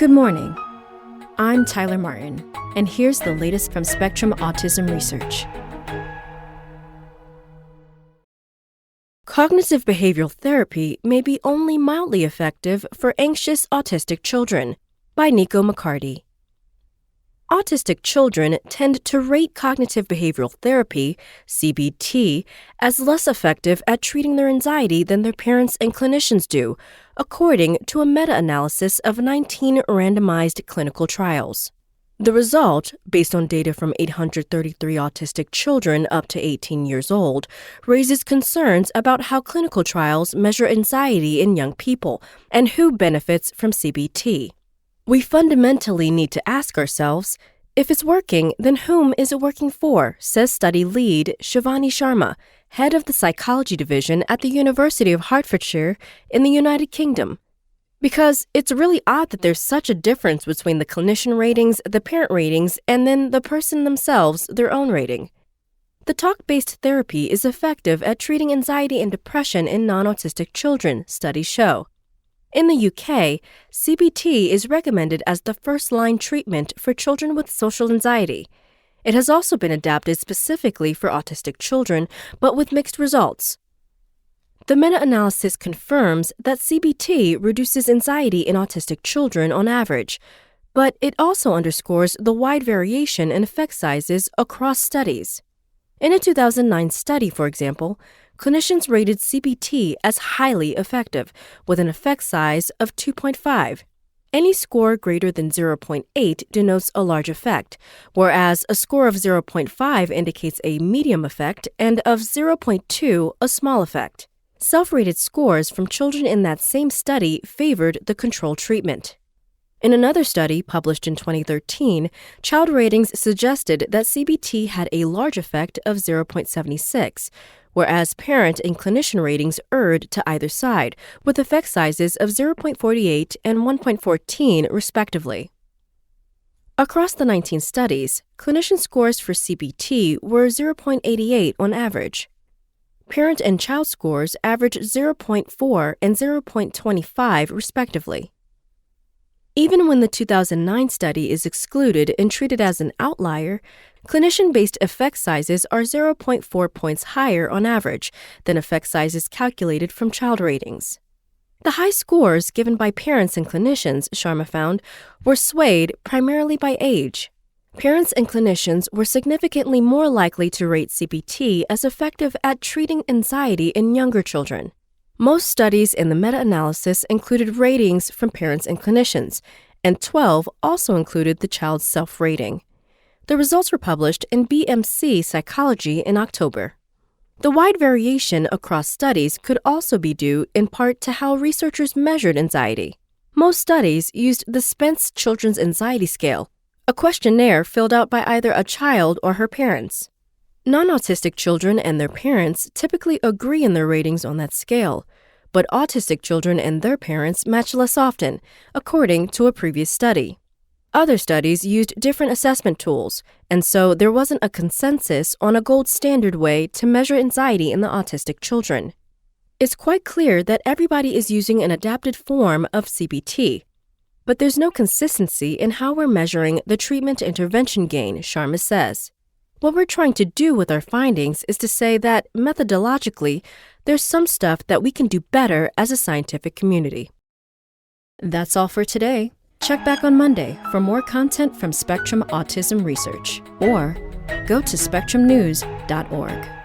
Good morning. I'm Tyler Martin, and here's the latest from Spectrum Autism Research. Cognitive behavioral therapy may be only mildly effective for anxious autistic children, by Nico McCarty. Autistic children tend to rate cognitive behavioral therapy, CBT, as less effective at treating their anxiety than their parents and clinicians do, according to a meta-analysis of 19 randomized clinical trials. The result, based on data from 833 autistic children up to 18 years old, raises concerns about how clinical trials measure anxiety in young people and who benefits from CBT. We fundamentally need to ask ourselves, if it's working, then whom is it working for, says study lead Shivani Sharma, head of the psychology division at the University of Hertfordshire in the United Kingdom. Because it's really odd that there's such a difference between the clinician ratings, the parent ratings, and then the person themselves, their own rating. The talk-based therapy is effective at treating anxiety and depression in non-autistic children, studies show. In the UK, CBT is recommended as the first-line treatment for children with social anxiety. It has also been adapted specifically for autistic children, but with mixed results. The meta-analysis confirms that CBT reduces anxiety in autistic children on average, but it also underscores the wide variation in effect sizes across studies. In a 2009 study, for example, clinicians rated CBT as highly effective, with an effect size of 2.5. Any score greater than 0.8 denotes a large effect, whereas a score of 0.5 indicates a medium effect and of 0.2 a small effect. Self-rated scores from children in that same study favored the control treatment. In another study published in 2013, child ratings suggested that CBT had a large effect of 0.76, whereas parent and clinician ratings erred to either side, with effect sizes of 0.48 and 1.14 respectively. Across the 19 studies, clinician scores for CBT were 0.88 on average. Parent and child scores averaged 0.4 and 0.25 respectively. Even when the 2009 study is excluded and treated as an outlier, clinician-based effect sizes are 0.4 points higher on average than effect sizes calculated from child ratings. The high scores given by parents and clinicians, Sharma found, were swayed primarily by age. Parents and clinicians were significantly more likely to rate CBT as effective at treating anxiety in younger children. Most studies in the meta-analysis included ratings from parents and clinicians, and 12 also included the child's self-rating. The results were published in BMC Psychology in October. The wide variation across studies could also be due in part to how researchers measured anxiety. Most studies used the Spence Children's Anxiety Scale, a questionnaire filled out by either a child or her parents. Non-autistic children and their parents typically agree in their ratings on that scale, but autistic children and their parents match less often, according to a previous study. Other studies used different assessment tools, and so there wasn't a consensus on a gold standard way to measure anxiety in the autistic children. It's quite clear that everybody is using an adapted form of CBT, but there's no consistency in how we're measuring the treatment intervention gain, Sharma says. What we're trying to do with our findings is to say that, methodologically, there's some stuff that we can do better as a scientific community. That's all for today. Check back on Monday for more content from Spectrum Autism Research, or go to spectrumnews.org.